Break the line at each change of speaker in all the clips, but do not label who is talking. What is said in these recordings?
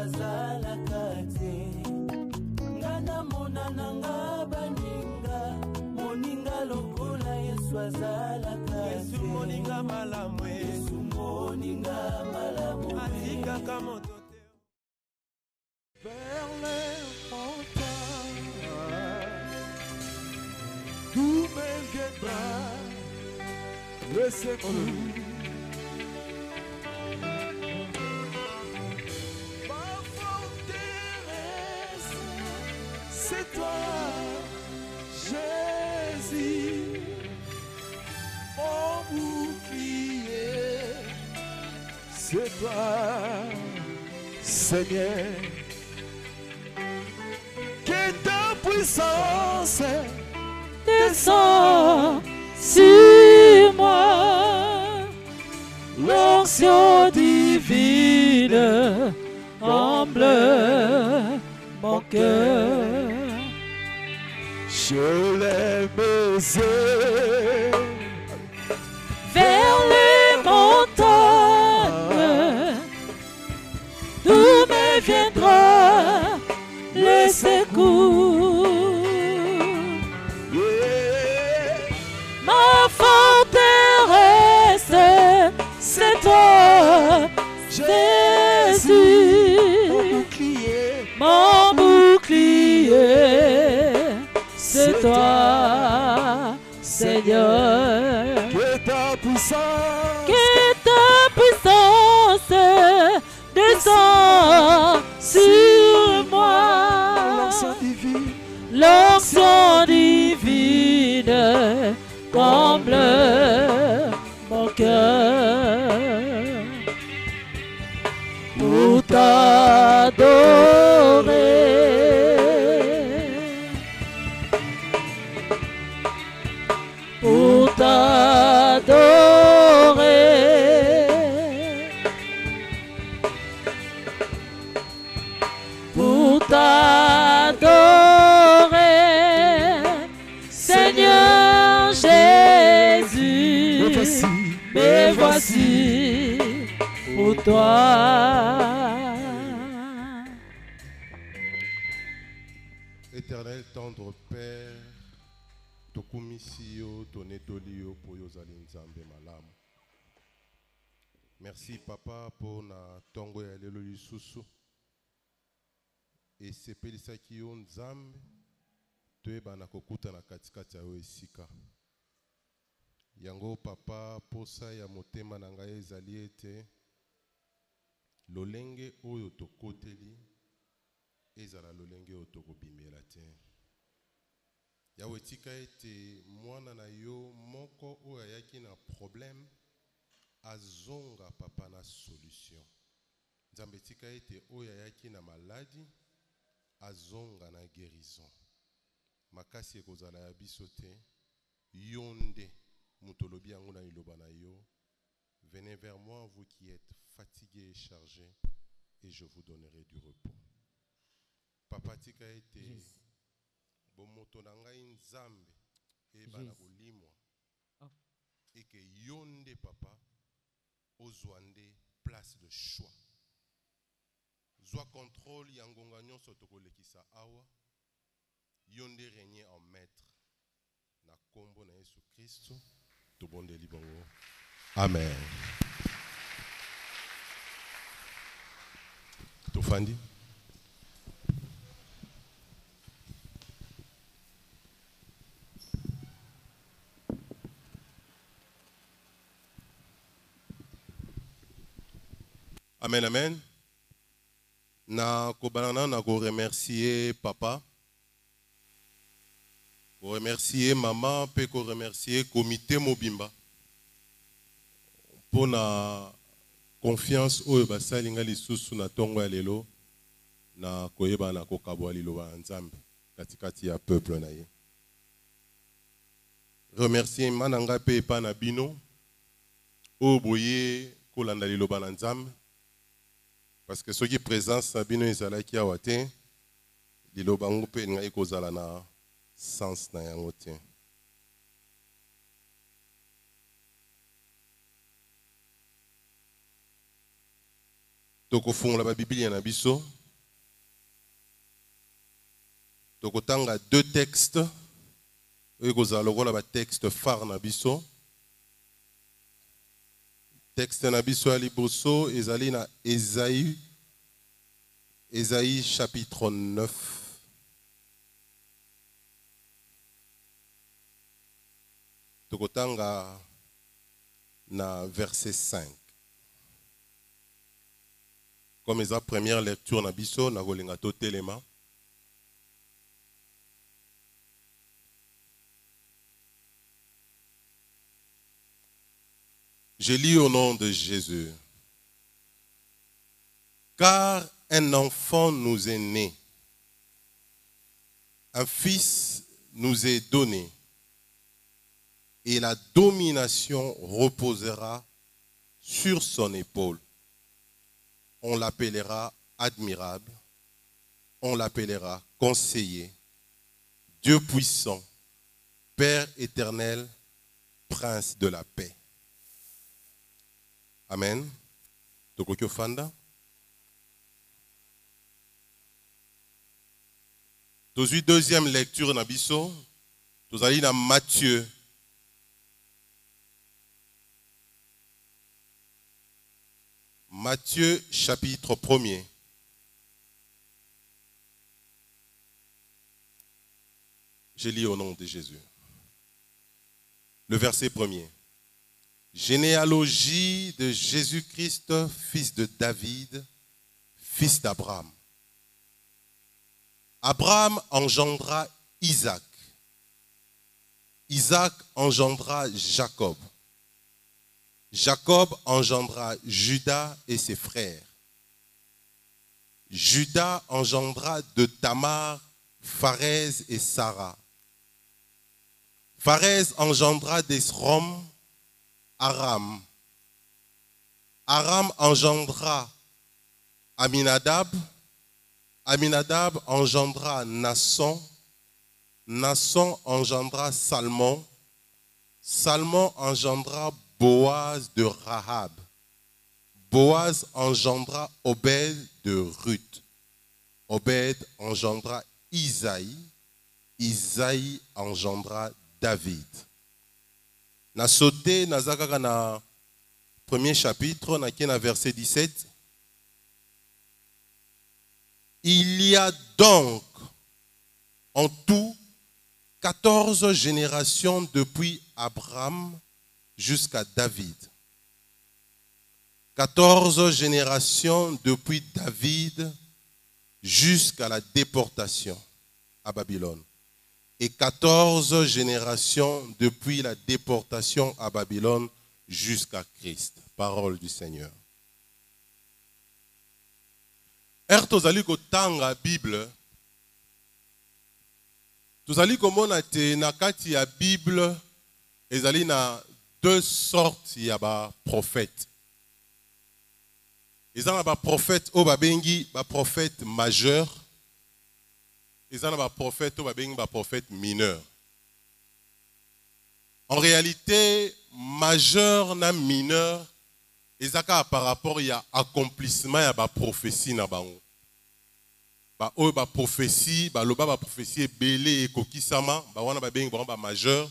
azalaka te ngana monana nga baninga moninga lokola Yesu azalaka Yesu moninga malamwe Yesu moninga malamwe atikaka moto vers les montagnes d'où me viendra le secours. Ma forteresse, c'est toi, Jésus, mon bouclier, c'est toi, Seigneur. Que ta puissance
descend sur moi, l'onction divine comble mon cœur.
Je lève mes yeux
vers les montagnes, d'où me viendra le secours. Ma forteresse, c'est toi, Jésus. Mon bouclier, c'est toi, Seigneur.
Que ta
puissance descend sur moi. L'onction divine comble mon cœur pour t'adorer, pour t'adorer, pour t'adorer, Seigneur Jésus, me voici pour toi.
Éternel tendre Père, tokumisio tonetolio pour yozali nzambe malamu. Merci papa pour na tongo ya lelo lisusu. Et sepelisaki yo nzambe toyeba na kokuta na katikati ya yo esika. Yango papa posa ya motema na ngai ezali ete lolenge oyo tokoteli ezala lolenge oyo tokobimela te. Yawe tika ete mwana na yo moko oyo ayaki na problème azonga papa na solution. Nzambe tika ete oyo ayaki na maladie azonga na guérison. Makasi ekozala ya biso te yonde mutolobi yango na iloba na yo. Venez vers moi vous qui êtes fatigués et chargés et je vous donnerai du repos. Papa tika ete bomoto na ngai nzambe eba na bolimwa eke yonde papa ozwande place de choix. Zwa contrôle ya ngonga nyonso tokolekisa awa. Yonde régner en maître. Na kombo na Yesu Kristo tobondeli bongo. Amen. Tofandi. Amen, amen. Na kobanana na ko remercier papa. Ko remercier maman, pe ko remercier comité mobimba. Pour na confiance oyo basali nga lisusu na tongo ya lelo na koyeba na kokabwa liloba nzambe katikati ya peuple na ye. Remercier mananga pe pa na bino o boye kolanda liloba na nzambe. Parce que ceux qui présence sabino ezalaki awa te liloba ngo pe ngai kozala na sens na yango te. tokofungola ba Biblia na biso. Tokotanga deux textes. Ekozala lokola ba texte phare na biso. Texte na biso ya liboso ezali na Ésaïe chapitre 9. Tokotanga na verset 5. Comme eza première lecture na biso na kolinga to telema. Je lis au nom de Jésus. Car un enfant nous est né, un fils nous est donné, et la domination reposera sur son épaule. On l'appellera admirable, on l'appellera conseiller, Dieu puissant, Père éternel, Prince de la paix. Amen. Tokokyo Fanda. Tozui deuxième lecture na biso. Tozali na Matthieu. Matthieu chapitre 1er. Je lis au nom de Jésus. Le verset 1er. Généalogie de Jésus-Christ, fils de David, fils d'Abraham. Abraham engendra Isaac. Isaac engendra Jacob. Jacob engendra Judas et ses frères. Judas engendra de Tamar, Pharez et Sarah. Pharez engendra d'Esrom, Aram. Aram engendra Aminadab. Aminadab engendra Nasson. Nasson engendra Salmon. Salmon engendra Boaz de Rahab. Boaz engendra Obed de Ruth. Obed engendra Isaïe. Isaïe engendra David. Na sauté, na zakaka na premier chapitre, na qui na verset 17. Il y a donc en tout 14 générations depuis Abraham jusqu'à David. 14 générations depuis David jusqu'à la déportation à Babylone. Et 14 générations depuis la déportation à Babylone jusqu'à Christ. Parole du Seigneur. Tozali kotanga Bible. Tozali komona te na kati ya Bible ezali na deux sortes ya ba prophètes. Ezana ba prophète o babengi ba prophète majeur. Ezana ba prophète o babengi ba prophète mineur. En réalité, majeur na mineur ezaka par rapport ya accomplissement ya ba prophétie na bango. Ba o ba prophétie, ba loba ba prophétie belé ekokisama, ba wana ba bengi ba majeur.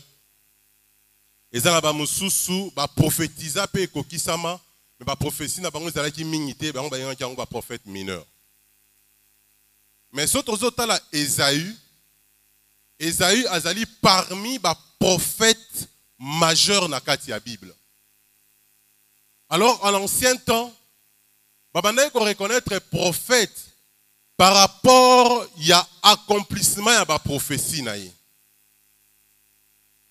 Ezana ba mususu ba prophétisa pe ekokisama, mais ba prophétie na bango ezalaki mingité, ba ba yanga yango ba prophète mineur. Mais soto zotala Ésaü, Ésaü azali parmi ba prophètes majeurs na kati ya Bible. Alors en l'ancien temps, babandai ko reconnaître prophète par rapport à l'accomplissement de la prophétie.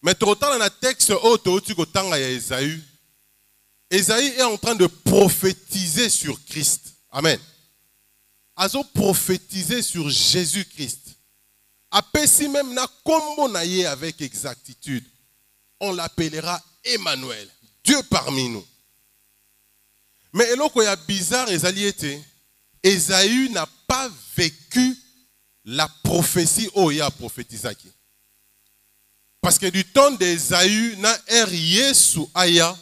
Mais tout dans le texte, Ésaü est en train de prophétiser sur Christ. Amen. Azo prophétiser sur Jésus-Christ. Après si même na kombo na ye avec exactitude, on l'appellera Emmanuel, Dieu parmi nous. Mais eloko ya bizarre Ésaü n'a pas vécu la prophétie Oya prophétisaki. Parce que du temps d'Ésaü, na Yesu aya,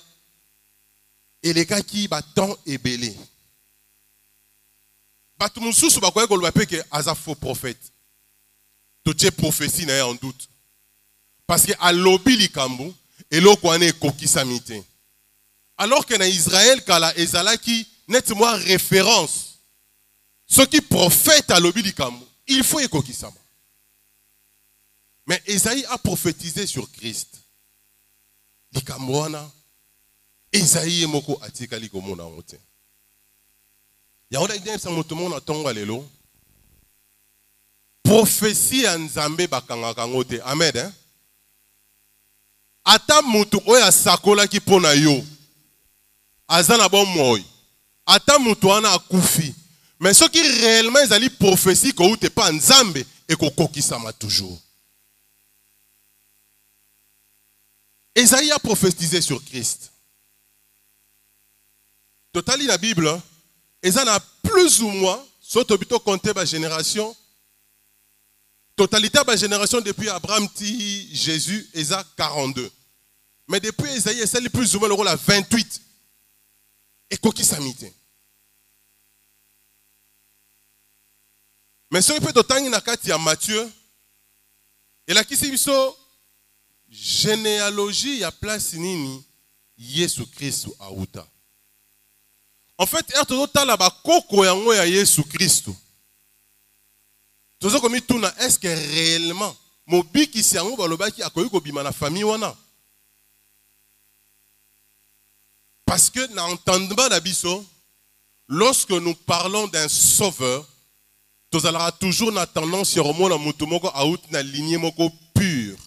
et les gars qui battent ebélé. bato mususu bakoye koloba pe ke aza faux prophète. To tie prophétie na en doute. Parce que alobi likambo eloko wana ekokisami te. Alors que na Israël kala ezalaki nettement référence. Ce qui prophète alobi likambo, il faut ekokisama. Mais Esaïe a prophétisé sur Christ. Likambo wana Esaïe moko atikali komona ngote. Ya ona idem sa motomo na tonga lelo. Prophétie ya Nzambe bakangaka ngote. Amen hein. Ata mutu oya sakola ki pona yo. Azana bon moy. Ata mutu wana akufi. Mais ce qui réellement ezali prophétie ko ute pa Nzambe e ko kokisama toujours. Esaïe a prophétisé sur Christ. Totali la Bible, Esaïe a plus ou moins, soit au compté ma génération, totalité de la génération depuis Abraham, Jésus, Esaïe 42. Mais depuis Esaïe, c'est plus ou moins le rôle à 28. Et quoi samité. Mais si on peut totaler na kati ya Matthieu, et là qui c'est biso généalogie ya place nini Yesu Christu auta. En fait, erto tala ba koko yango ya Yesu Christu. Tozo komi tuna est-ce que réellement mobiki si yango balobaki akoyi ko bima na famille wana? Parce que na entendement na biso, lorsque nous parlons d'un sauveur, tozala toujours na tendance sur mona mutu moko out na lignée moko pure.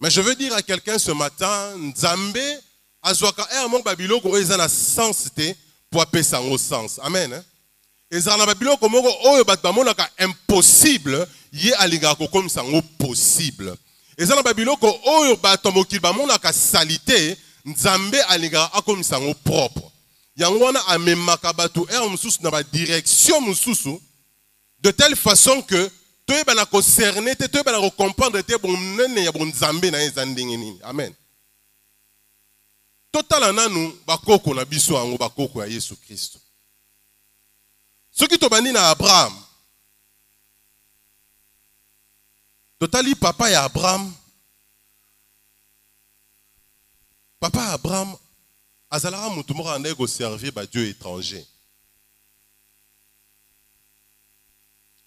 Mais je veux dire à quelqu'un ce matin, Nzambe azwaka mon babiloko eza na sens te pour appeler ça au sens. Amen. Eza na babiloko moko oyo bat bamonaka impossible ye alinga ko comme ça au possible. Eza na babiloko oyo bat mokili bamonaka salité Nzambe alinga comme ça au propre. Yango wana amemaka batu mususu na ba direction mususu de telle façon que toi bana concerné te toi bana comprendre te bon nene ya bon Nzambe na ezandingi nini. Amen. Total nanu bakoko na biso ango bakoko ya Yesu Christ. Ce qui tobani na Abraham. Totali papa ya Abraham. Papa Abraham azalara mutu moko ande ko servir ba Dieu étranger.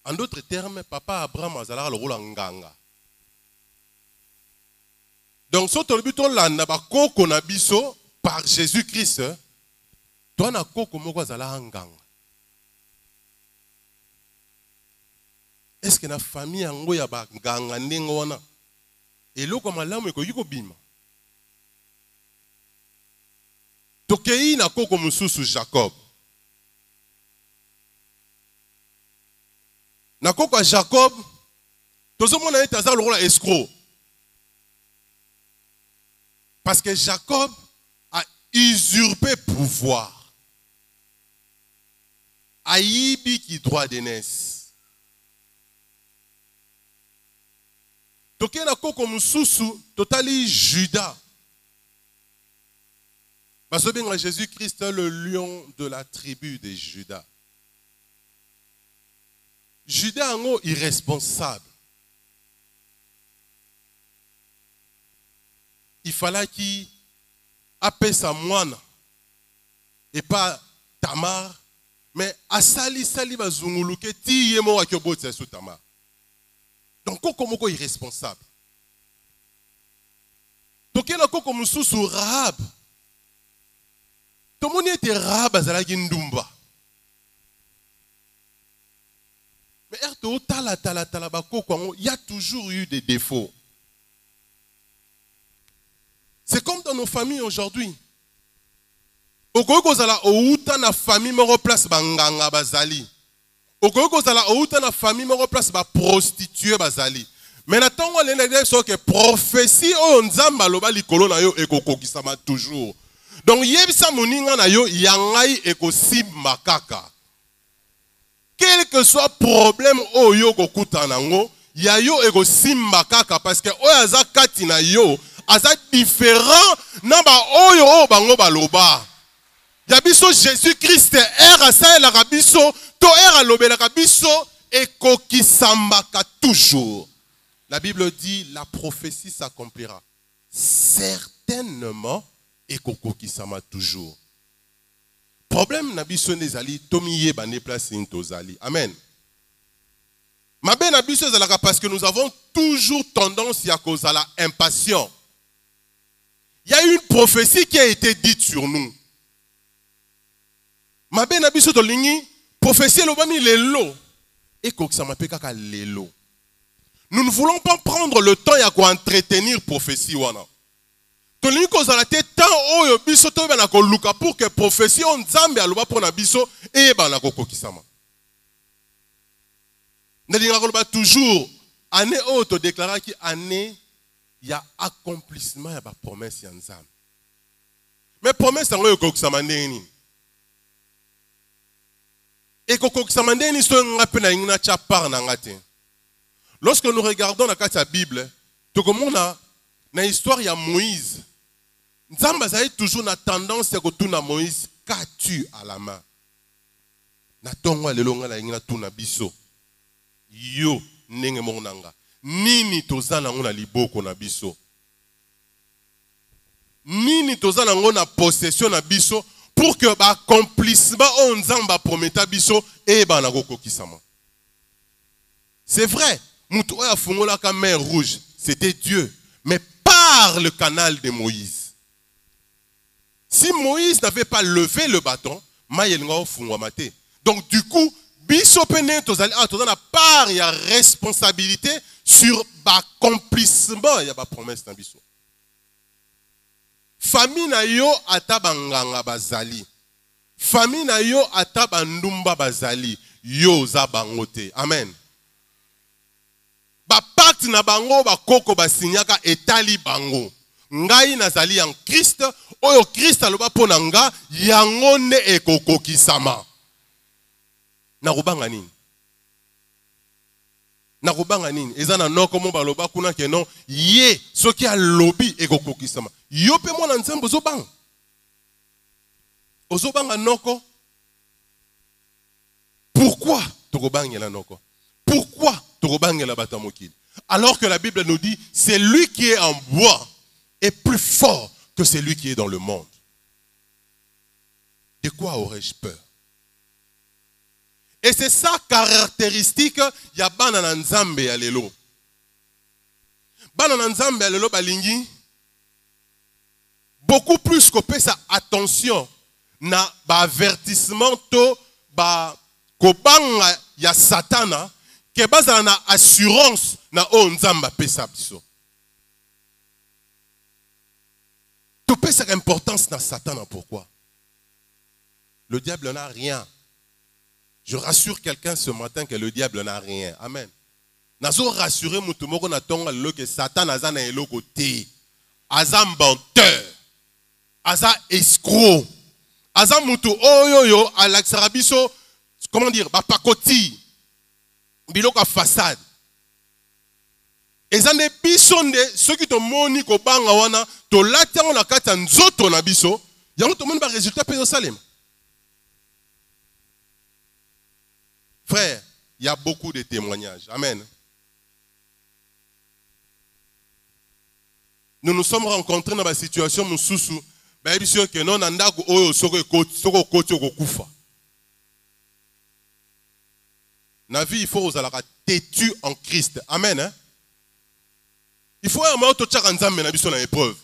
En d'autres termes, papa Abraham azalara le rôle nganga. Donc, si tu as koko na biso par Jésus-Christ, tu as koko moko azalara nganga. Est-ce que na famille yango ya ba nganga ndenge wana? Eloko malamu eko yiko bima. Tokei na koko mususu Jacob. Na koko a Jacob, tozo mona ete aza lokola escroc. Parce que Jacob a usurpé pouvoir. Ayibi qui droit d'aînesse. Tokei na koko mususu totali Judas. Parce que Jésus-Christ est le lion de la tribu de Judas. Judas est irresponsable. Il fallait qu'il appelle sa moine et pas Tamar, mais asali sali bazunguluke ti yemo akyobote sous Tamar. Donc comment est irresponsable. Donc il y a koko mususu Rahab. Tout le monde était Rahab azalaki ndumba. Mais il y a toujours eu des défauts. C'est comme dans nos familles aujourd'hui. Okoyo kozala outa na famille moko place banganga bazali. Okoyo kozala outa na famille moko place ba prostituée bazali. Mais na tongo lene so que prophétie o nzamba loba likolo na yo ekokokisama toujours. Donc yebisa moninga na yo yangai ekosim makaka. Quel que soit problème oyo kokuta nango, ya yo ekosim makaka parce que oyo aza kati na yo aza différent na ba oyo o bango baloba. ya biso Jésus-Christ asalelaka biso to alobelaka biso ekokisambaka toujours. La Bible dit la prophétie s'accomplira certainement ekokokisama toujours. Problème na biso nezali tomiye bane place intozali. Amen. Mabe na biso ezalaka parce que nous avons toujours tendance à cause à la impatient. Il y a une prophétie qui a été dite sur nous. Mabe na biso to lingi prophétie lobami lelo ekokisama pe kaka lelo. Nous ne voulons pas prendre le temps ya ko entretenir prophétie wana. Tolingi kozala te temps oyo biso to bana ko luka pour que prophétie on Nzambe aloba pona biso e bana ko kokisama. Nelinga koloba toujours année oyo to déclarer ki année ya accomplissement ya ba promesse ya Nzambe. Mais promesse yango kokisama ndeni. Et kokisama ndeni so ngape na ngina cha par na ngate. Lorsque nous regardons la Bible, tout comme on a dans l'histoire, il y a Moïse. Nzamba a toujours une tendance à dire Moïse, qu'as-tu à la main? Na tonga le longa la ingina tuna biso. Yo nenge monanga. Nini tozana ngona liboko na biso. Nini tozana ngona possession na biso pour que l'accomplissement on Nzamba prometa biso et ba na kokokisama. C'est vrai. Moutoua fungola ka mer rouge, c'était Dieu, mais par le canal de Moïse. Si Moïse n'avait pas levé le bâton, maïelnga fungwa mate. Donc du coup, biso pene tozali tozana part ya responsabilité sur l'accomplissement ya ba promesse na biso. Famille na yo atabanganga bazali. Famille na yo atabandumba bazali. Yo za bangote. Amen. Ba pacte na bango ba koko ba signaka etali bango. Ngai nazali en Christ, oyo Christ aloba pona nga yango ne ekokokisama. Na kubanga nini? Na kubanga nini? Ezana noko mo baloba kuna ke non ye soki alobi ekokokisama. Yo pe mwana nzembo zobanga. Ozobanga noko. Pourquoi tokobangela noko? Pourquoi alors que la Bible nous dit, celui qui est en bois est plus fort que celui qui est dans le monde. De quoi aurais-je peur? Et c'est ça caractéristique ya banana nzambe ya lelo. Banana nzambe ya lelo balingi beaucoup plus que sa attention na ba avertissement to ba kobanga ya satana. Que basa na assurance na o nzamba pesa biso. Tu pesa importance na Satan, pourquoi? Le diable n'a rien. Je rassure quelqu'un ce matin que le diable n'a rien. Amen. Nazo rassurer mutu moko na tonga lo que Satan aza na eloko te. Aza menteur. Aza escroc. Aza mutu oyoyo alaksara biso comment dire ba pakoti. Biloko façade. Ezande biso nde ceux qui te moni ko banga wana to latango na kata nzoto na biso yango to moni ba résultat peso salem. Frère, il y a beaucoup de témoignages. Amen. Nous nous sommes rencontrés dans la situation mususu ba biso ke non ndako oyo soko koti okufa. Na vie, il faut aux alaka têtu en Christ. Amen. Hein? Il faut avoir tout tchaka nzambe na biso na épreuve.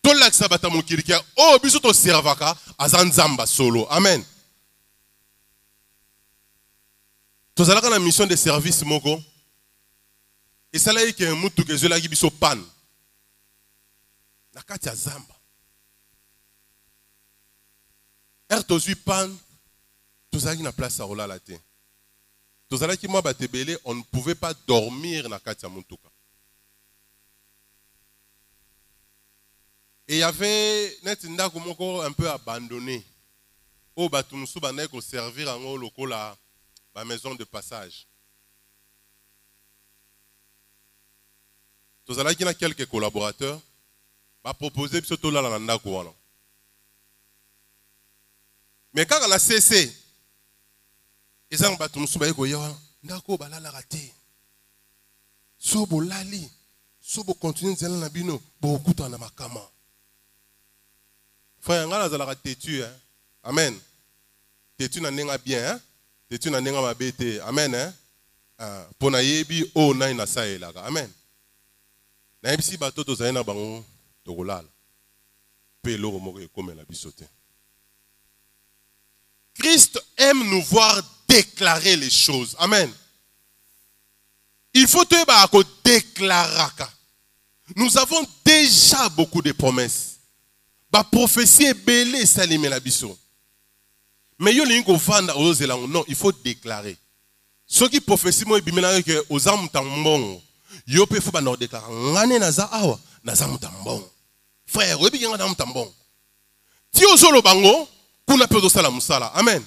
Tout l'accès bata mokirikia. Oh, biso to servaka azanzamba solo. Amen. Tous alaka na mission de service moko. Et ça là y que mutu ke zola ki biso pan. Na kati ya zamba. Ertozui pan. Tous alaki na place à rola la te. On ne pouvait pas dormir dans la Katia Montuka. Et il y avait un peu abandonné. Au Batumsu Baneko servir en local la maison de passage. Tous il y a quelques collaborateurs. Va proposer surtout là dans la Mais quand on a cessé, ils ont battu mon soubaï goya, ndako balala raté. Sobo lali, sobo continue de zélan nabino, beaucoup de na makama. Frère, ngala zala têtu, hein. Amen. Têtu na nenga bien, hein. Têtu na nenga mabete, amen, hein. Pona yebi o na ina saela, amen. Na yebi si bato to zaina bango togolala. Pe lo mo comme la bisote. Christ aime nous voir déclarer les choses. Amen. Il faut te déclarer. Nous avons déjà beaucoup de promesses. La prophétie est belle, salim la biso. Mais non, il faut déclarer. Ceux qui prophétient, moi, ils que aux âmes tambon. Yo pe faut pas nous déclarer. Ngane naza awa, naza mutambon. Frère, oui, bien naza mutambon. Ti ozolo bango. Kuna pe dosala musala. Amen.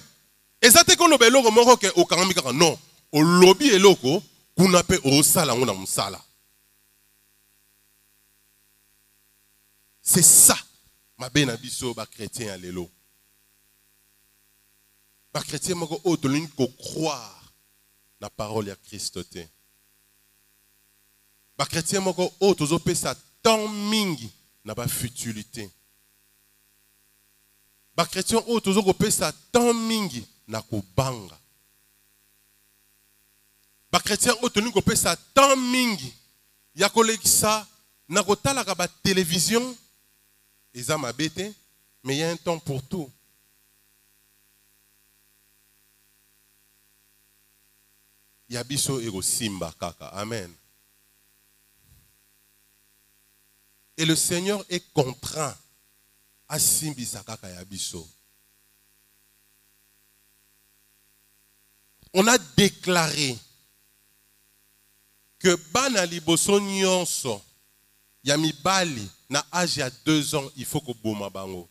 Ezate kono be loko moko ke okangami kaka non. O lobby eloko kuna pe osala ngona musala. C'est ça. Ma bena biso ba chrétien ya lelo. Ba chrétien moko o to lini ko croire na parole ya Christ te. Ba chrétien moko o tozo pesa tant mingi na ba futilité. Ba chrétien o tozo ko pesa tant mingi na ko banga. Ba chrétien o toni ko pesa tant mingi ya kolekisa na ko tala ka ba télévision eza mabete, mais il y a un temps pour tout. Ya biso ego simba kaka. Amen. Et le Seigneur est contraint à simbisa kaka ya biso. On a déclaré que bana liboso nyonso ya mibali na âge à 2 ans, il faut que boma bango.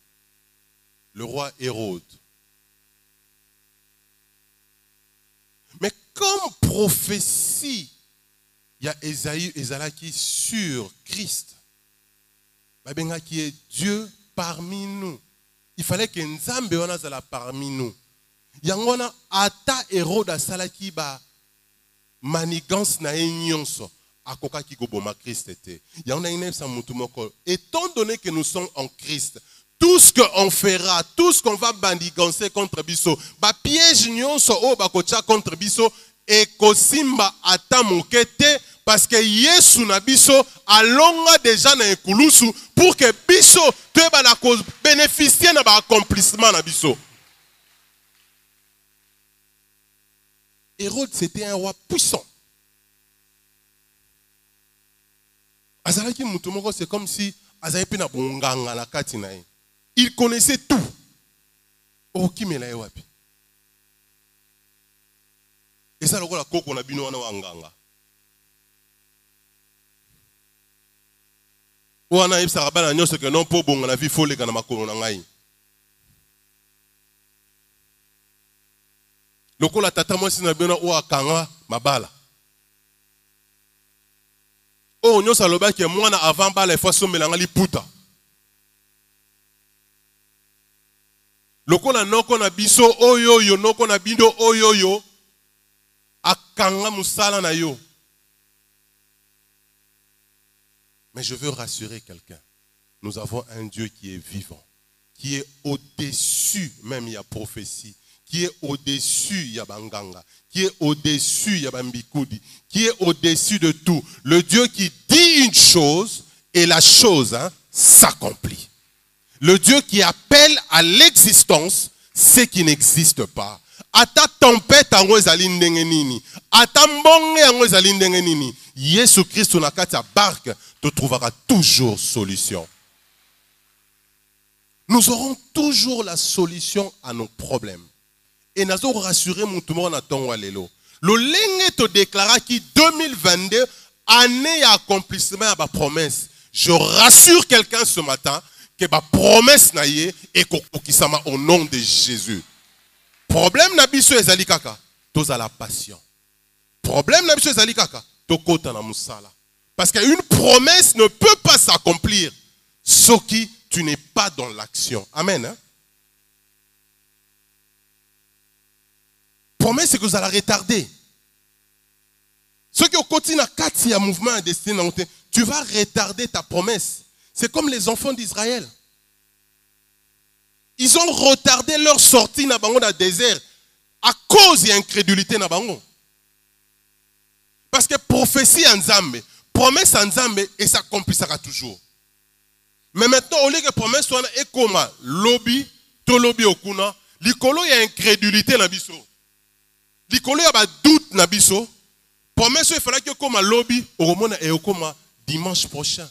Le roi Hérode. Mais comme prophétie, il y a Esaïe Ezalaki sur Christ. Babenga qui est Dieu parmi nous. Il fallait que Nzambe wana zala parmi nous. Yangona ata Hérode asalaki ba manigance na nyonso. Akoka ki boma Christ était. Étant donné que nous sommes en Christ, tout ce qu'on fera, tout ce qu'on va bandigancer contre biso, ba piège nyonso o ba kocha contre biso et kosimba ata mokete parce que Yesu na biso alonga déjà na ekulusu pour que biso te ba na ko bénéficier na ba accomplissement na biso. Hérode c'était un roi puissant. Azalaki mutumoko c'est comme si Azalaki na bonganga na kati na ye. Il connaissait tout. Oh qui me l'a wapi. Et ça lokola koko na bino wana wanganga. Wana yebisa rabana nyonso ke non po bonga na vie folle kana makolo na ngai. Lokola tata mwasi na bino o akanga mabala. Oh, nous savons que moi, avant bala, il faut se mélanger les puta. Loko na noko na biso oyoyo, noko na bindo oyoyo, akanga musala na yo. Mais je veux rassurer quelqu'un. Nous avons un Dieu qui est vivant, qui est au-dessus, même il y a prophétie, qui est au-dessus, il y a banganga, qui est au-dessus, il y a bambikoudi, qui est au-dessus de tout. Le Dieu qui dit une chose et la chose s'accomplit. Le Dieu qui appelle à l'existence ce qui n'existe pas. Ata tempête en ezali ndenge nini, ata mbonge en ezali ndenge nini, Yesu Christ na kati ya barque te trouvera toujours solution. Nous aurons toujours la solution à nos problèmes. Et nous avons rassuré mon tout le monde à ton walelo. Le lenge te déclara qui 2022 année accomplissement à ma promesse. Je rassure quelqu'un ce matin que ma promesse naie et kokokisama au nom de Jésus. Problème na biso ezali kaka toza la passion. Problème na biso ezali kaka to kota na musala. Parce qu'une promesse ne peut pas s'accomplir sauf que tu n'es pas dans l'action. Amen. Hein? promesse c'est que vous allez retarder. Ceux qui ont continué à 4 mouvement à destinée, tu vas retarder ta promesse. C'est comme les enfants d'Israël. Ils ont retardé leur sortie dans le désert à cause de l'incrédulité. Parce que prophétie en Nzambe, promesse en Nzambe, et ça s'accomplira toujours. Mais maintenant, au lieu que promesse soit comme lobby, to lobby okuna, likolo y a incrédulité na biso. Likolo y a doute na biso. Promesse il fallait que comme lobby, au monde et comme dimanche prochain.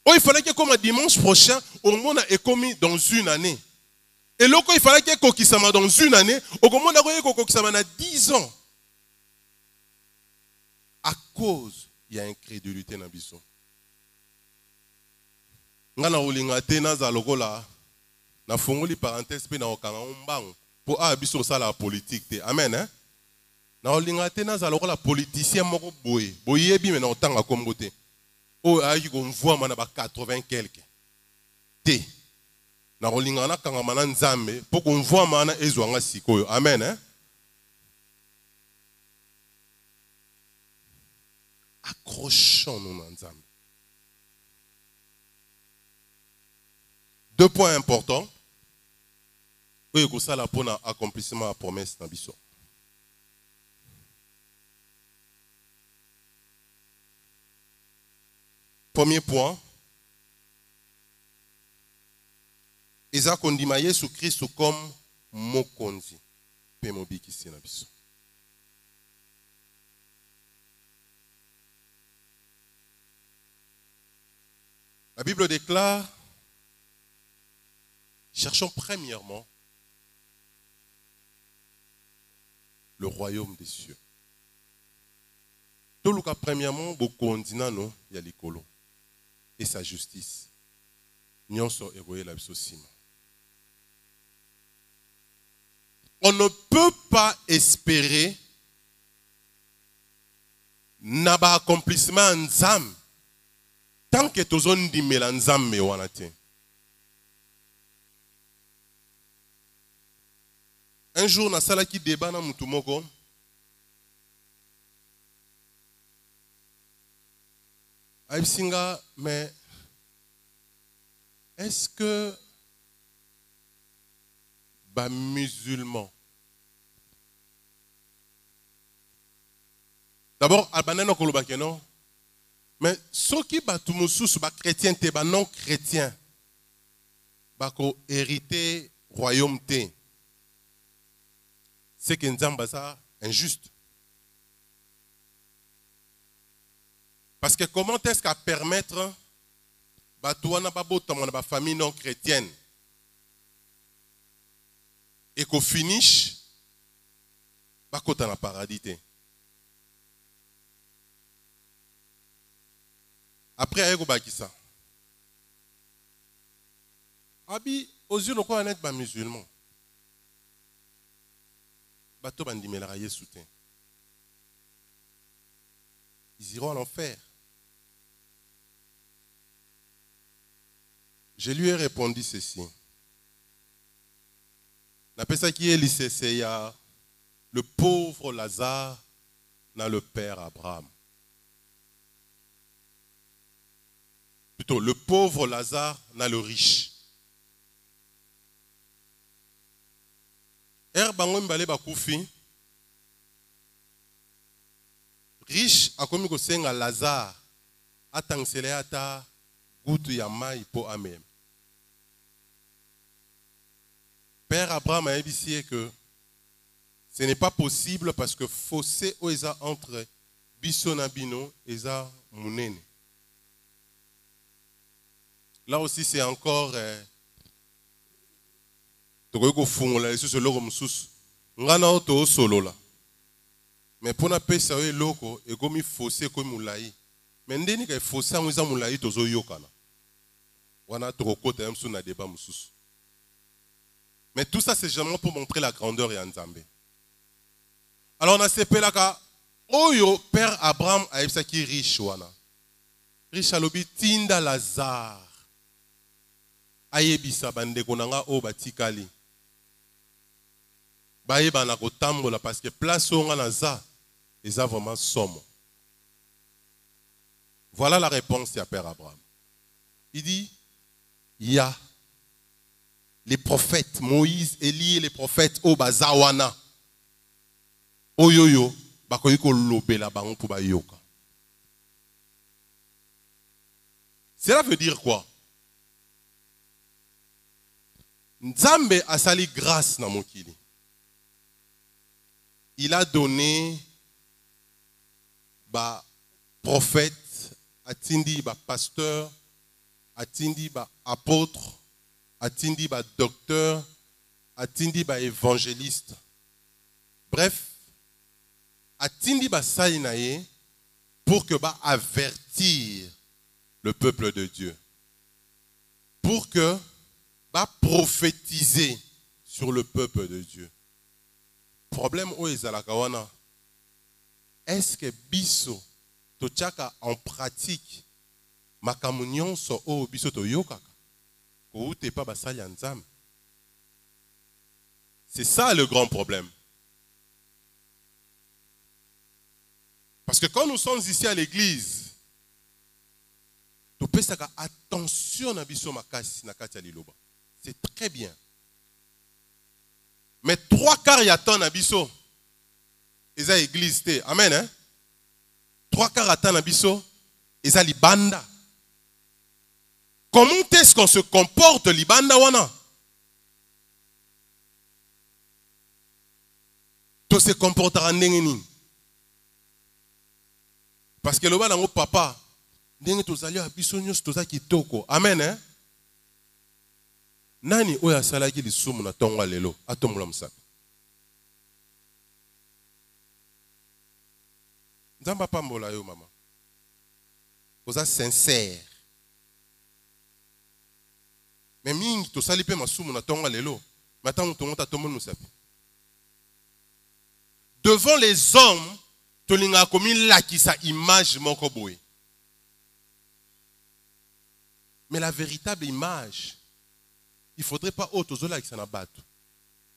Oh, il fallait que comme dimanche prochain, au monde est commis dans une année. Et là, il fallait que kokisama dans une année, au monde a kokisama dans 10 ans. À cause, il y a incrédulité na biso. Ngana ulinga tena za lokola na fongoli parenthèse pe na okanga mbango po a biso sala politique te. Amen hein. Na ulinga tena za lokola politicien moko boye. Boyebi mais na otanga kombo te. O ayi ko mvoa mana ba 80 quelque. Te. Na ulinga na kanga mana Nzambe po ko mvoa mana ezwanga sikoyo. Amen hein. Accrochons-nous dans Nzambe. 2 points importants. Oui, que ça la pour l'accomplissement de la promesse dans Bissau. Premier point. Eza kondima Yesu Christ comme mokonzi. Pe mobiki ici dans Bissau. La Bible déclare, cherchons premièrement le royaume des cieux. Tout le cas, premièrement, il y a l'écolo et sa justice. On ne peut pas espérer n'aba accomplissement en Nzambe tant que tu as dit Nzambe wana te. Un jour, na sala ki débat na mutu moko. Aïbsinga, mais est-ce que les musulmans, d'abord, albanais kolobake non, mais ceux qui batu mususu ba chrétien te ba non chrétien, ba ko hériter royaume te. C'est que Nzamba ça injuste. Parce que comment est-ce qu'à permettre batouana babotama na famille non chrétienne et qu'au finish bakota na paradis te. Après ayeko bakisa. Abi aux yeux de quoi être musulman. Bateau bandimela Yesu te. Ils iront à l'enfer. Je lui ai répondu ceci. La personne qui est lycée, c'est le pauvre Lazare n'a le père Abraham. Plutôt, le pauvre Lazare n'a le riche. Riche a commis que c'est un Lazare a tangsele ata goutu ya mai po amen. Père Abraham a dit que ce n'est pas possible parce que fossé oeza entre bisonabino et za munene. Là aussi c'est encore toko fungola sur loko mususu ngana oto solola mais pona pesa we loko e komi fossé komi mulai mais ndeni ka fossé ngwiza mulai tozo yokana wana toko kota yamsu na débat mususu. Mais tout ça c'est généralement pour montrer la grandeur et Nzambe. Alors on a sepela ka oyo père Abraham a ebisa ki riche wana riche alobi tinda Lazare ayebisa bandeko nanga o batikali bayeba na kotambola parce que place où on a ça, ils ont vraiment somme. Voilà la réponse du Père Abraham. Il dit, il y a les prophètes, Moïse, Élie et les prophètes au Bazawana. Oyoyo, bakoyiko lobela bango pour bayoka. Cela veut dire quoi? Nzambe a sali grâce na mokili. Il a donné ba prophète, atindi ba pasteur, atindi ba apôtre, atindi ba docteur, atindi ba évangéliste. Bref, atindi ba sainaye pour que ba avertir le peuple de Dieu. Pour que ba prophétiser sur le peuple de Dieu. Problème où est wana? Est-ce que biso tochaka en pratique makamunyon so o biso to yokaka ko te pa basali nzambe? C'est ça le grand problème. Parce que quand nous sommes ici à l'église, tu peux faire attention à biso makasi na kati ya liloba. C'est très bien. Mais 3/4 yatan na biso. Eza église te. Amen. Hein? 3/4 yatan na biso. Eza libanda. Comment est-ce qu'on se comporte libanda wana? To se comportera ndenge nini? Parce que le bas nango papa ndenge tozali a biso nyos toza kitoko. Amen. Hein? Nani oya salaki lisumu na tonga lelo atombola musaka. Nzamba pambola yo mama. Oza sincère. Mais mingi to sali pe masumu na tonga lelo. Matango to monta tombola musaka. Devant les hommes, to linga komi lakisa image moko boye. Mais la véritable image, il ne faudrait pas autre chose avec ça.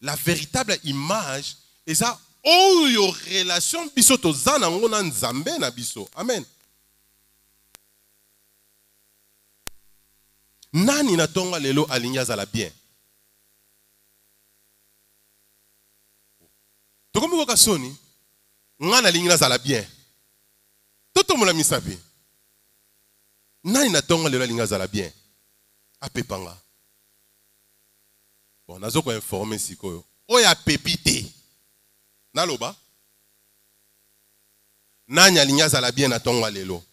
La véritable image, et ça, oh, yo relation biso to zana ngona nzambe na biso. Amen. Nani na tonga lelo alinya za la bien. Tokomi ko kasoni, ngana alinya za la bien. Toto mo la misabi. Nani na tonga lelo alinya za la bien. Apepanga. Bon, nazo ko informer sikoyo. Oya pepite. Naloba. Nani alinya za la bien na tonga lelo.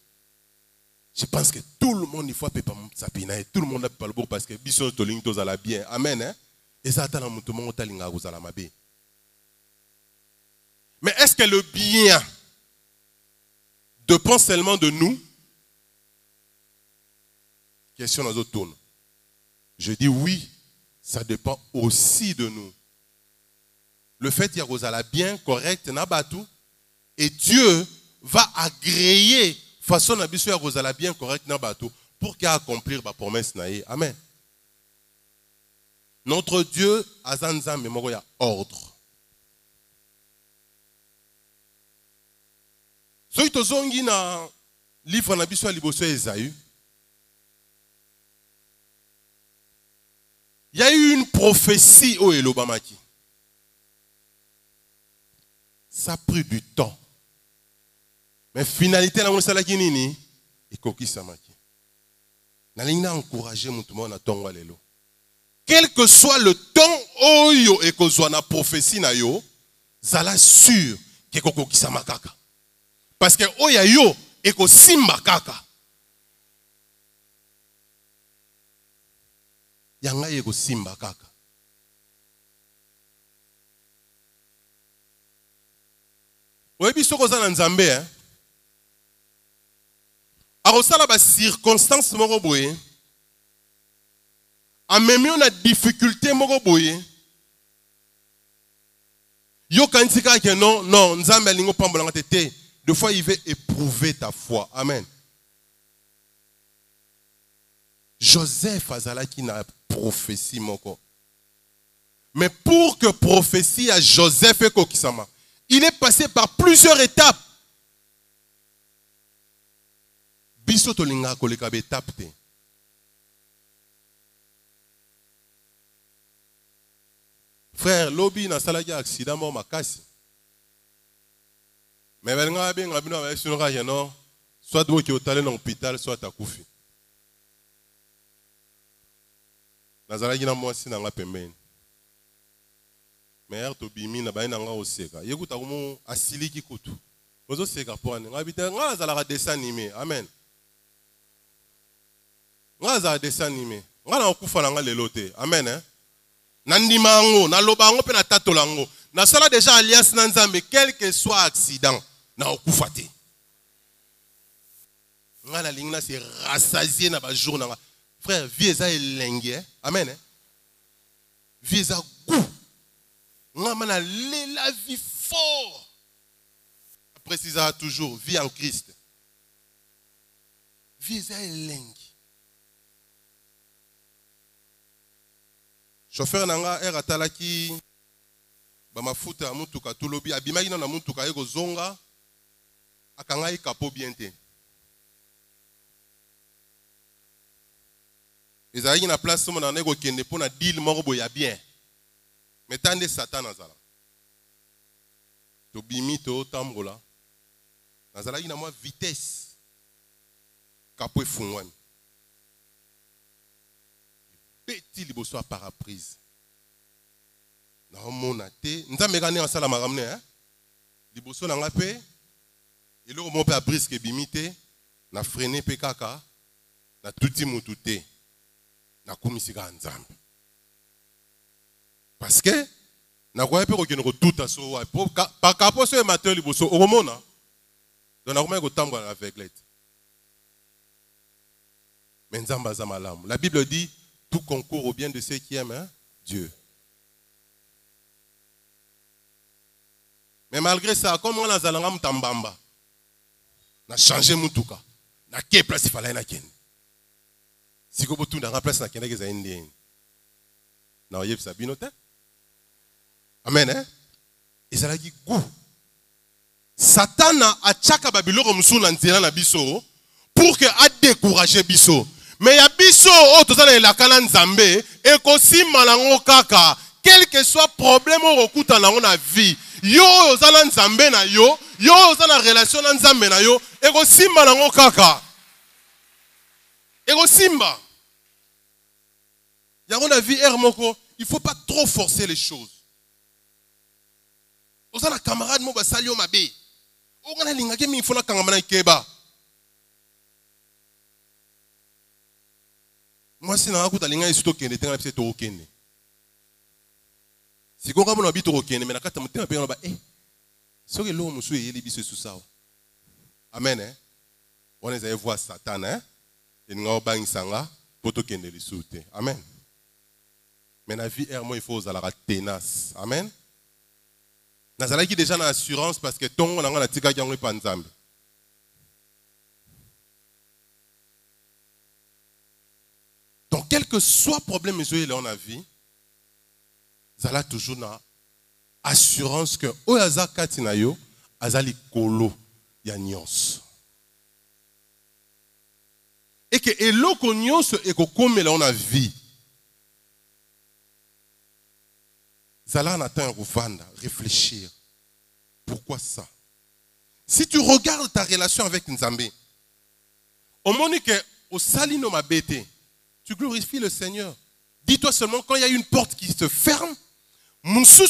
Je pense que tout le monde il faut pepa sapina et tout le monde a pas le bon parce que biso to ling to za la bien. Amen hein. Et ça tana mutu mo talinga ko za la mabe. Mais est-ce que le bien dépend seulement de nous? Question dans autres tourne. Je dis oui, ça dépend aussi de nous. Le fait qu'il y a bien, correct, nabatou, et Dieu va agréer façon d'habituer à bien, correct, nabatou, pour qu'il accomplir la promesse naïe. Amen. Notre Dieu, azanza memoria ordre. So itozongi na livre na biso liboso Esaü. Il y a eu une prophétie au Elobamaki. Ça a pris du temps. Mais finalité, la salaki nini et koki samaki. Na lingna encourager mutumo na tonga lelo. Quel que soit le temps oyo et kozwa na prophétie na yo, zala sûr que koki samakaka. Parce que oya yo et ko simba kaka. Yanga yego simba kaka. Oyebi soko za na nzambe hein. Arosala ba circonstance moko boye. Amemi on a difficulté moko boye. Yo kantika que non nzambe alingo pambola tete. Deux fois il veut éprouver ta foi. Amen. Joseph azala qui na prophétie moko. Mais pour que prophétie à Joseph et Kokisama, il est passé par plusieurs étapes. Biso tolinga koleka be étape te. Frère, lobby na salaki accident mort makasi. Mais benga benga bino ba sunura yeno, soit do ki otale na hôpital soit akufi. Nazalaki na mwasi na nga pembeni. Mais to bimi na ba na nga oseka. Yekuta komo asiliki kutu. Ozo seka pone. Nga bita nga zalaka dessin animé. Amen. Nga za dessin animé. Nga na okufa na nga lelo te. Amen hein. Nandima ngo, na loba ngo pe na tatola ngo. Na sala déjà alliance na Nzambe quel que soit accident na okufa te. Nga na lingna se rassasier na ba jour na nga. Frère, vie eza elenge. Amen hein. Vie eza goût. Nga mana la vie fort. Précisera toujours vie en Christ. Vie eza elenge. Chauffeur nanga atalaki ba mafuta ya mutuka tulobi abimaki na mutuka eko zonga akanga ikapo bien te. Ezalaki na place mona nego kende pona deal moko boya bien. Metande Satan azala. To bimi to tambola. Nazalaki na moi vitesse. Kapo efungwani. Petit liboso a paraprise. Na mona te, nzambe gane asala makamne hein. Liboso na ngape, eloko mo pe a brise ke bimite, na freiner pe kaka, na tuti mutu te. Na komisika nzambe. Parce que na kwa pe ko kene ko tuta so wa pa kapo so e matin liboso o mona. Donc na ko tambola na aveuglette. Mais nzamba za malamu. La Bible dit tout concourt au bien de ceux qui aiment hein, Dieu. Mais malgré ça, comme on a zalanga mutambamba, na changé mutuka, na ke place il fallait na ken. Si ko botu na place na ken ke za indien. Na oyeb sa binote. Amen hein. Et ça la dit goût. Satan a tchaka babiloko musuna nzela na biso pour que a décourager biso. Mais ya biso o tozana elakana Nzambe ekosimba nango kaka quel que soit problème o okuta nango na vie yo ozana Nzambe na yo ozana relation na Nzambe na yo ekosimba nango kaka ekosimba yango na vie moko il faut pas trop forcer les choses ozana camarade mo basali yo mabe ongana lingaki mi fona kangama na ikeba. Moi, si je suis allé à l'école, je suis allé à l'école. Si je suis allé à l'école, je suis allé à l'école. Si je suis allé à l'école, amen. On est allé voir Satan. Et nous avons allé à l'école. Amen. Mais la vie, il faut être tenace. Amen. Nous avons déjà une assurance parce que tout le monde a dit. Donc, quel que soit le problème que dans la vie, vous avez toujours une assurance que vous avez kolo ya nyos. Et que eloko nyos est comme dans la vie. Vous allez en attendre réfléchir. Pourquoi ça? Si tu regardes ta relation avec Nzambe, au moment que au salino ma bête, tu glorifies le Seigneur. Dis-toi seulement quand il y a une porte qui se ferme, mais ce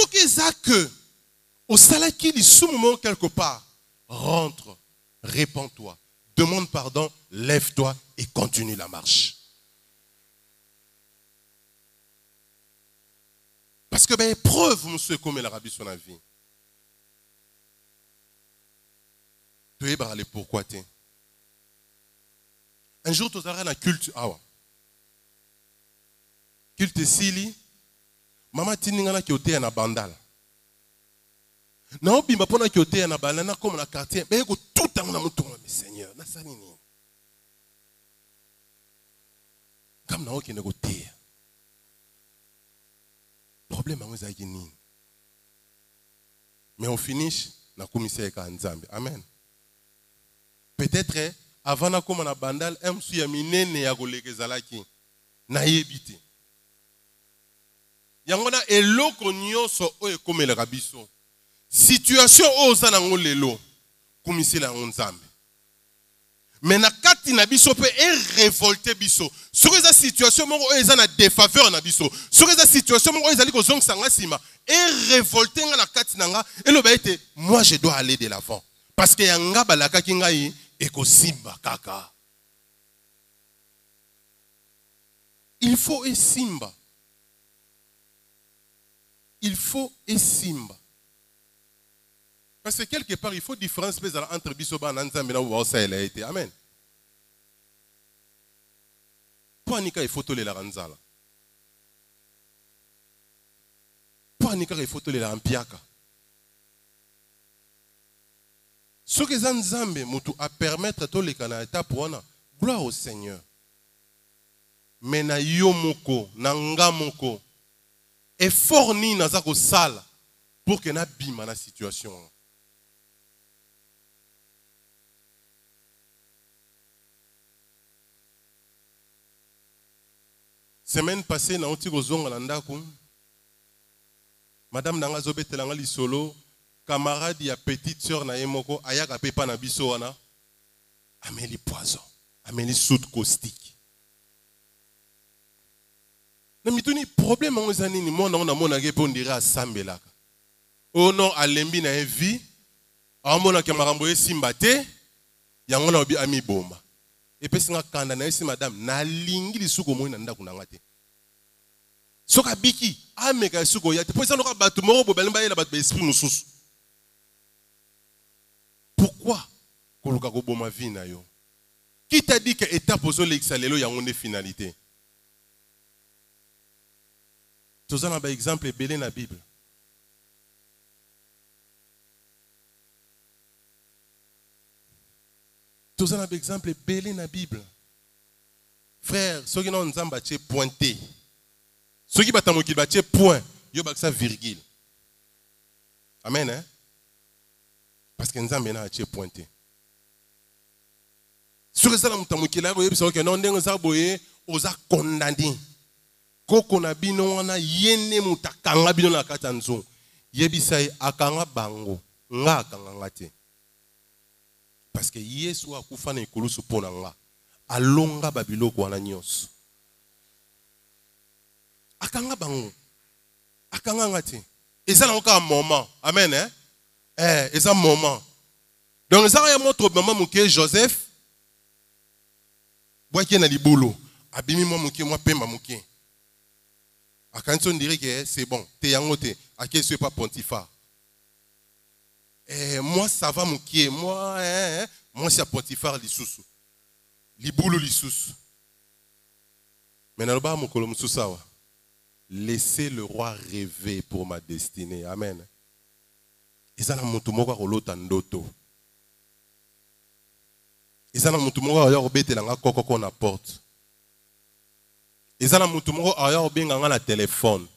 qui est que au salaire qu'il est moment quelque part, rentre, répands-toi, demande pardon, lève-toi et continue la marche. Parce que ben épreuve, monsieur, comme la rabbi sur la vie. Tu es parlé pourquoi tu es. Un jour, tu as un culte. Culte Sili. Maman Tiningana qui était en bandal. Non, bimba pona qui était en bandal, comme la quartier. Mais tout le temps, on a mon tour, mais Seigneur, na salini. Madame na okende koteya. Problème yango ezalaki nini? Mais on finish na commissaire ka Nzambe. Amen. Peut-être avant na koma na bandal emsu ya minene ya kolekezalaki na yebite. Yango na eloko nyonso o ekomelaka biso. Situation o za na ngolelo commissaire la Nzambe. Mais na kati na biso pe révolté biso. Sur eza situation moko eza na défaveur na biso. Sur eza situation moko ezali ko zong sanga sima révolté nga na kati na nga eloba ete moi je dois aller de l'avant parce que yanga balaka ki ngai eko simba kaka. Il faut esimba. Il faut esimba. Parce que quelque part, il faut différence entre Bisoba et Nzambe na Wasa elle a été. Amen. Pour Anika, il faut tolérer la Ranzala. Pour Anika, il faut tolérer la Ampiaka. Ce que Nzambe mutu a permettre to le kanata pour ona gloire au Seigneur. Mais na yo moko, na nga moko, effort ni na zako sala pour que na bima na situation. Semaine passée, na onti kozonga na ndako. Madame nanga zobetelanga lisolo, camarade ya petite sœur na yemoko ayaka pepa na biso wana. Ameli poison, ameli soude caustique. Na mituni problème ngo ezani ni mona na mona ke po ndira asambelaka. Oh non, alembi na vie, amona ke marambo esimba te, yango na obi ami bomba. Et puis, kanda na esi madame, na lingi li suko moyi na ndako na ngate. Soka biki, ameka suko yate. Pour ça, nous avons batu moro bobelemba yela batu esprit mususu. Pourquoi koluka ko boma vie na yo? Qui t'a dit que étape ozo l'exalelo ya ngone finalité? Tozana un exemple belé na Bible. Tous un exemple belé dans la Bible. Frère, ceux qui n'ont pas pointé, ceux qui battent un point, ils ont ça virgule. Amen. Hein? Parce que nous avons pointé. Ceux qui ont que non, nous avons condamné. Koko na bino wana yene mutakanga bino na katanzo. Yebisai akanga bango, nga akanga ngate. Parce que Yesu a kufa na ikulusu pona nga. Alonga babiloko wana nyos. Akanga bango. Akanga ngate. Eza na un moment. Amen hein? Eza moment. Donc eza ya montre maman muke Joseph. Boaki na libulu. Abimi mo muke moi pemba muke. Akanso dirait que c'est bon. Te yangote. Ake c'est pas Pontifar. Moi ça va moukier, moi c'est Potifar lisusu. Libulu lisusu. Mais naloba mukolo mususawa. Laissez le roi rêver pour ma destinée. Amen. Ezana mutu moko kolota ndoto. Ezana mutu moko ayo obetela nga kokoko na porte. Ezana mutu moko ayo obenga nga na téléphone.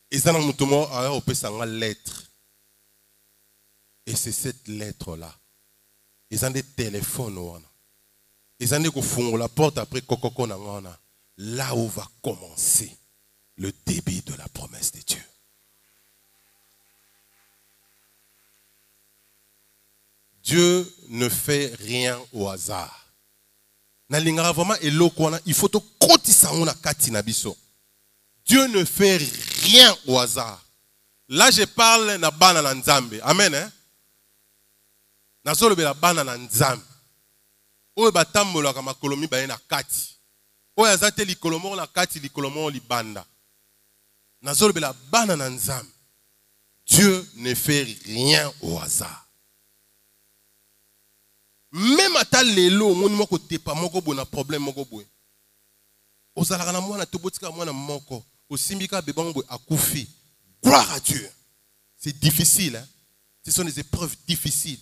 Et ça, nous avons une lettre. Et c'est cette lettre-là. Ils ont des téléphones. Ils ont des la porte après Kokoko. Là où va commencer le début de la promesse de Dieu. Dieu ne fait rien au hasard. Il faut que Dieu ne fait rien au hasard. Là, je parle na bana na Nzambe. Amen. Hein? Na solo be la bana na Nzambe. Oyo batambola kama kolomi ba na kati. Oyo azate li kolomo na kati li kolomo li banda. Na solo be la bana na Nzambe. Dieu ne fait rien au hasard. Même ata lelo moni moko tepa moko bona problème moko boy. Ozalaka na mwana tobotika mwana moko. Osimbika bebango akufi. Gloire à Dieu. C'est difficile. Hein? Ce sont des épreuves difficiles.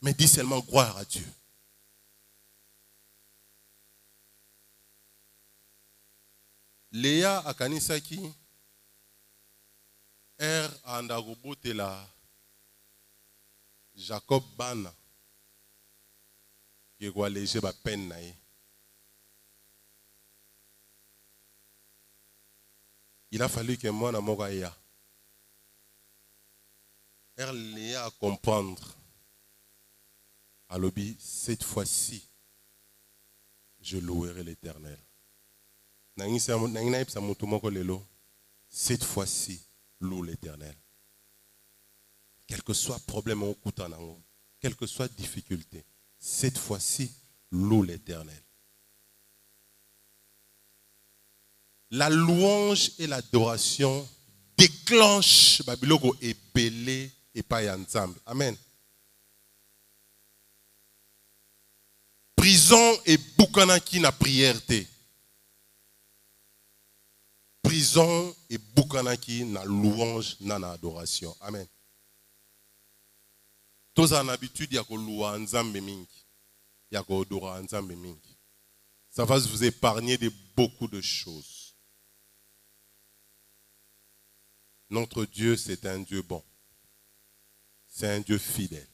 Mais dis seulement gloire à Dieu. Léa akanisaki anda kobotela Jacob bana ke ko alléger ba peine na ye. Il a fallu que moi na moko ya Léa à comprendre. Alobi, cette fois-ci je louerai l'Éternel. Cette fois-ci, loue l'Éternel. Quel que soit problème au koutanango, quelle que soit difficulté, cette fois-ci, loue l'Éternel. La louange et l'adoration déclenchent Babiloko et belé et pas ensemble. Amen. Prison et boukanaki na prière te. Prison et boukanaki na louange na adoration. Amen. Tous en habitude ya ko louwa nzambe mingi. Ya ko odora nzambe mingi. Ça va vous épargner de beaucoup de choses. Notre Dieu, c'est un Dieu bon. C'est un Dieu fidèle.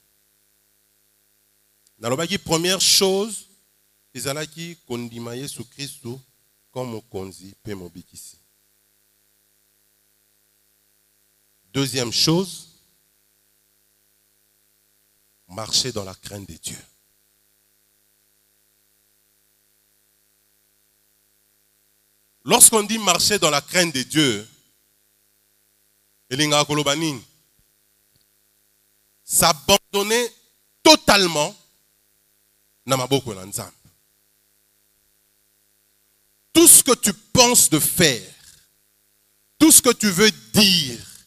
Dans la première chose, ils allaient qui kondimaye sous Christ comme konzi pe mobikisi. Deuxième chose, marcher dans la crainte de Dieu. Lorsqu'on dit marcher dans la crainte de Dieu, elinga kolobaning, s'abandonner totalement na maboko na Nzambe. Tout ce que tu penses de faire, tout ce que tu veux dire,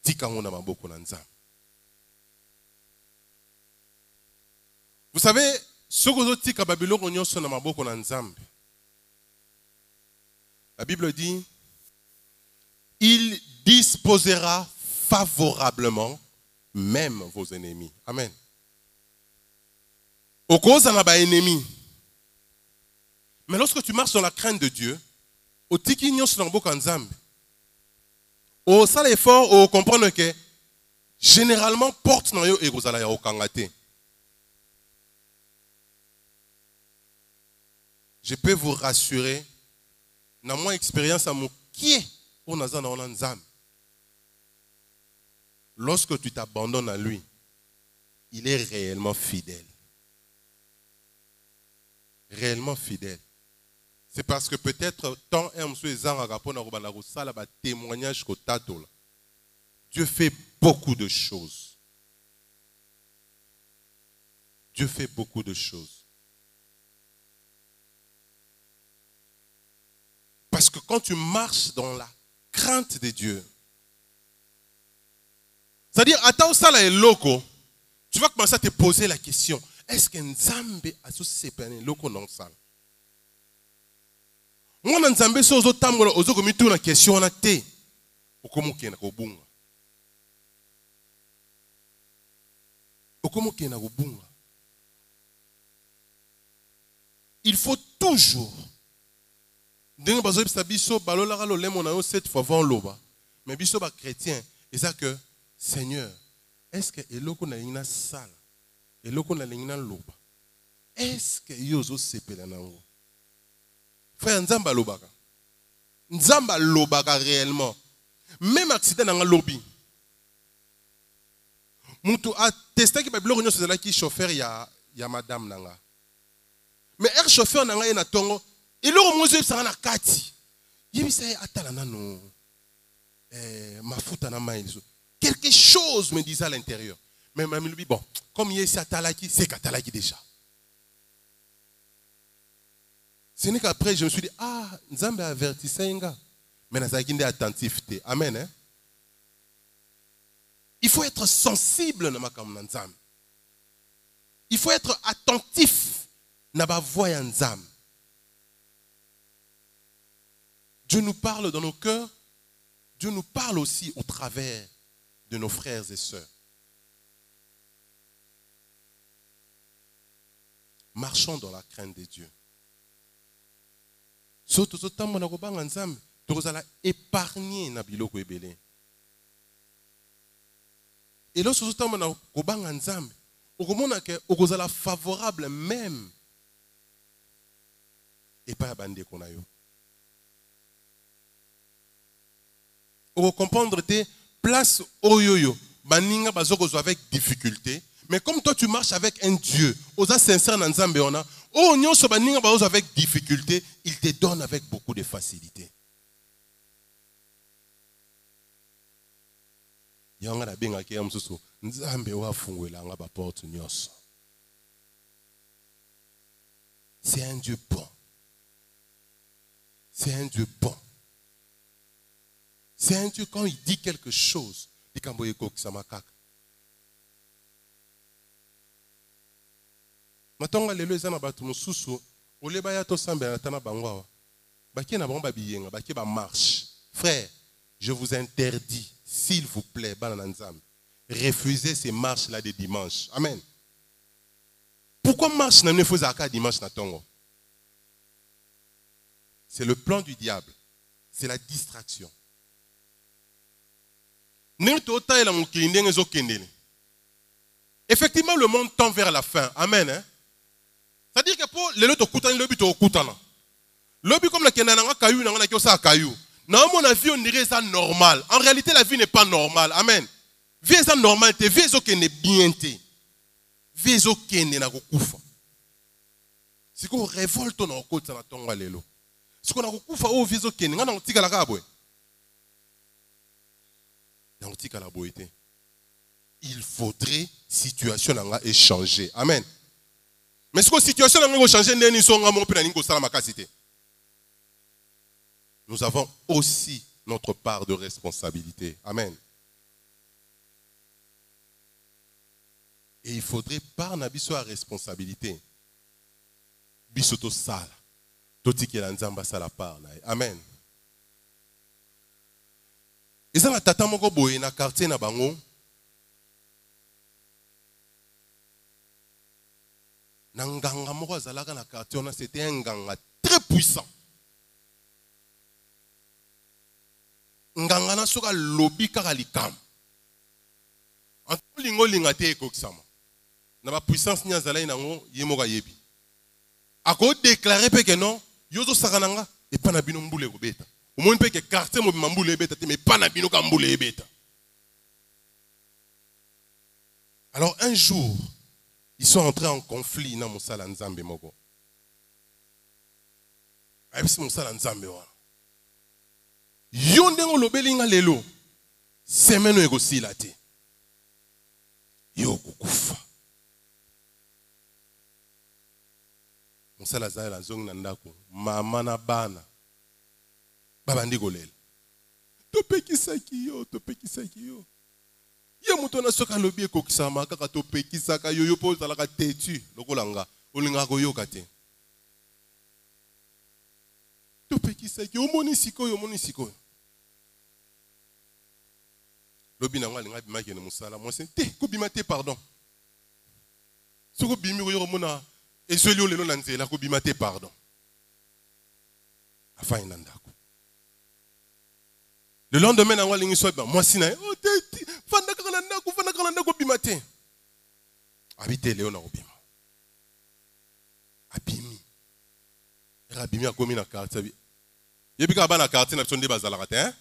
tikango na maboko na Nzambe. Vous savez, ce que tika babiloko nyonso na maboko na Nzambe. La Bible dit, il disposera favorablement même vos ennemis. Amen. Au cause de nos ennemis. Mais lorsque tu marches dans la crainte de Dieu, au tiki nyos na mboka Nzambe, au sale effort, au comprendre que généralement porte na yo egozala ya okangate. Je peux vous rassurer, na moi expérience à mon qui on a dans Nzambe. Lorsque tu t'abandonnes à lui, il est réellement fidèle. Réellement fidèle. C'est parce que peut-être tant témoignage Dieu fait beaucoup de choses. Dieu fait beaucoup de choses. Parce que quand tu marches dans la crainte de Dieu, c'est-à-dire, tu vas commencer à te poser la question, est-ce que Nzambe a sous séparé loko non sale? Moi, Nzambe so zo tambola ozo komi tu na question na te. Okomo kena ko bunga. Okomo kena ko bunga. Il faut toujours ndenge bazo bisa biso balola ka lo lemo na yo 7 fois avant loba. Mais biso ba chrétien, et ça que Seigneur, est-ce que eloko na ina sala? Eloko na ina loba? Est-ce que yozo sepela nango? Frère Nzamba lobaka. Nzamba lobaka réellement. Même accident dans le lobby. Moutou a testé que Bible réunion c'est qui chauffeur ya madame nanga. Mais er chauffeur nanga ena tongo, il a remonté ça na kati. Yebi say atala nano mafuta na maïs. Quelque chose me disait à l'intérieur. Mais même lui bon, comme il est satalaki, c'est katalaki déjà. Ce n'est qu'après, je me suis dit, ah, Nzambe a averti ça, mais Nazaki est attentif. Amen. Hein? Il faut être sensible dans ma Nzambe. Il faut être attentif dans ma voix Nzambe. Dieu nous parle dans nos cœurs. Dieu nous parle aussi au travers de nos frères et sœurs. Marchons dans la crainte de Dieu. so tozotambola na kobanga nzambe tokozala épargné na biloko ebele. Et lorsque tozotambola na kobanga nzambe okomona ke okozala favorable même epai ya bandeko na yo. Comprendre tes places oyoyo baninga bazokozwa avec difficulté, mais comme toi tu marches avec un Dieu oza sincère na nzambe ona o nyonso baninga bazo avec difficulté, il te donne avec beaucoup de facilité. Yanga na benga ke amsusu nzambe wa fungwela nga ba porte nyonso. C'est un Dieu bon. C'est un Dieu bon. C'est un Dieu, quand il dit quelque chose, il dit que ça m'a caca. Maintenant, les gens ont battu mon sous-sous, au lieu de tout ça, marche. Frère, je vous interdis, s'il vous plaît, refusez ces marches-là de dimanche. Amen. Pourquoi marche ne faisait pas dimanche na tongo? C'est le plan du diable. C'est la distraction. Effectivement, le monde tend vers la fin. Amen. Hein? C'est-à-dire que pour les autres, le but comme la kenana caillou, n'a pas ça caillou. Non, mon avis, on dirait ça normal. En réalité, la vie n'est pas normale. Amen. Vie est ça normal. Vie est ok n'est bien te. Vie est ok n'est na kufa. C'est qu'on révolte na côté ça na tonga lelo. C'est qu'on a kufa au vie est ok n'est na tika la kabwe. Il faudrait situation ait changé. Amen. Mais ce que la situation a changé, nous avons aussi notre part de responsabilité. Amen. Et il faudrait par nabiso à responsabilité. Bisoto sala. Toti ki la nzamba sala par. Amen. Et ça, la tata moko boye na quartier na bango. Nanganga moko azalaka na quartier na c'était un nganga très puissant. Nganga na soka lobi kaka likam. Anto lingo linga te ekokisama. Na ba puissance ni azala inango yemoka yebi. Ako déclarer pe que non, yozo sakananga et pas na bino mbule kobeta. Au moins, que quartier mo bimambule beta mais pas na bino kambule beta. Alors un jour, ils sont entrés en conflit dans Moussala Nzambe moko. Avec Moussala Nzambe wa. Yo ndengo lobelinga lelo. Semeno ego silate. Yo kukufa. Moussala Zala zong nandako. Mama na bana. Babandi golel. Topekisaki yo. Ye muto na soka lobi ekokisama kaka topekisaka yo po zalaka tetu lokolanga olinga ko yo kate. Topekisaki omoni sikoyo. Lobi na ngwa linga bimaki na musala moi c'est te ko bimate pardon. Soko bimi ko yo mona ezeli olelo na nzela ko bimate pardon. Afa inanda. Le lendemain, on va aller moi si na oh fanda kalanda ko bimate. Habité Léon na obima. Abimi. Rabimi a komi na quartier. Yebi ka ba na quartier na sonde bazalaka te hein?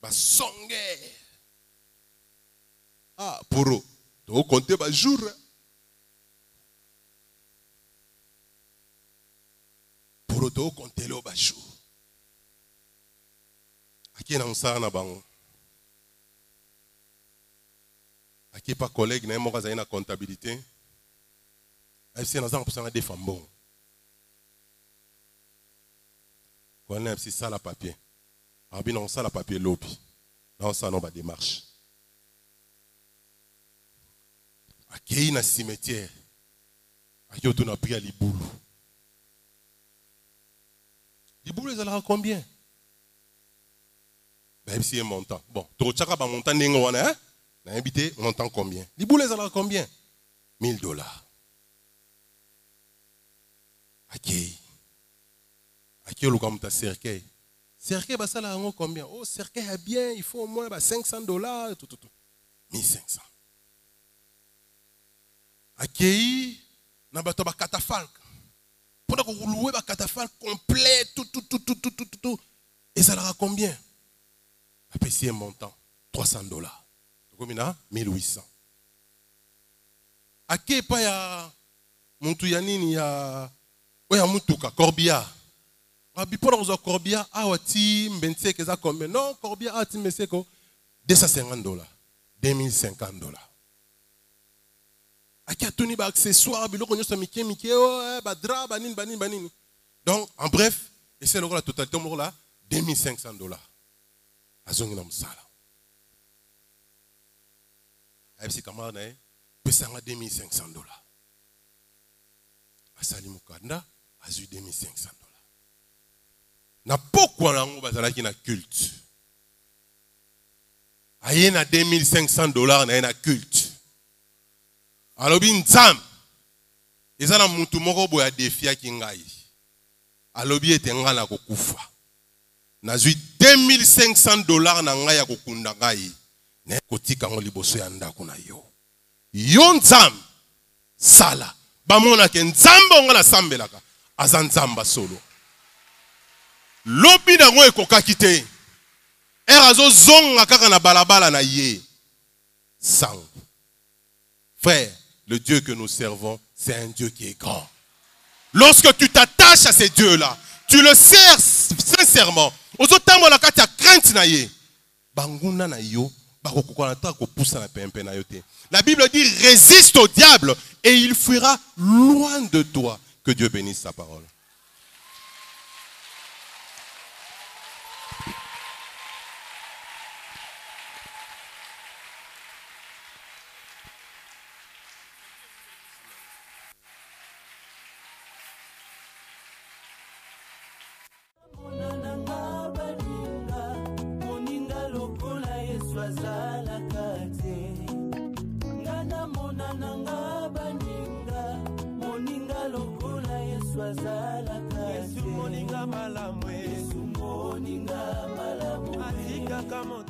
Ba songe. Ah poro. To compter ba jour. Poro to compter lo ba jour. Qui est dans le bango. Qui pas collègue, n'a pas de comptabilité. C'est dans un des femmes bon. Quand on a ça la papier. Abi non ça la papier lobby. Dans ça non pas démarche. Qui na cimetière. Qui on a pris à Liboulou. Liboulou ils ont combien? Même si un montant. Bon, tu as un montant n'engo hein? Na invité montant combien? Les boulets alors combien? $1000. OK. Qui est le cercueil? Cercueil, ça là, combien? Oh, cercueil est bien, il faut au moins $500, tout. 1500. Accueilli, na bato ba catafalque. Pendant que vous louez ba catafalque complet, tout. Et ça leur a combien? Après, c'est un montant, $300. Combien? 1800. Accueilli, pas ya Montuyanini, ya Mutuka, Corbia. Bipora uza Corbia, awati mbense keza combien? Non, Corbia ati meseko $250, $2050. Aki atuni ba accessoires, biloko nyoso mike ba drap, banini. Donc en bref, et c'est la totalité on là $2500. Azongi na musala. Ayebisi kamara na pesanga $2500. Asali mukanda azu $2500. Na pourquoi nango bazalaki na culte? Aye na $2500 na na culte. Alobi nzam. Ezana mutu moko boya defia ki ngai. Alobi ete nga na kokufa. Na zui $2500 na ngai ya kokunda ngai. Na kotika ngo liboso ya ndako na yo. Yo nzam sala. Bamona ke nzambo nga na sambelaka. Aza nzamba solo. Lobi na ngo ekokaki te. Erazo zonga kaka na balabala na ye. Sang. Frère, le Dieu que nous servons, c'est un Dieu qui est grand. Lorsque tu t'attaches à ces dieux-là, tu le sers sincèrement. Ozotambo la kati ya crainte na ye. Banguna na yo, bakokokana ko poussa na pempe na yo te. La Bible dit résiste au diable et il fuira loin de toi. Que Dieu bénisse sa parole.
Yesu moninga malamu, atika kama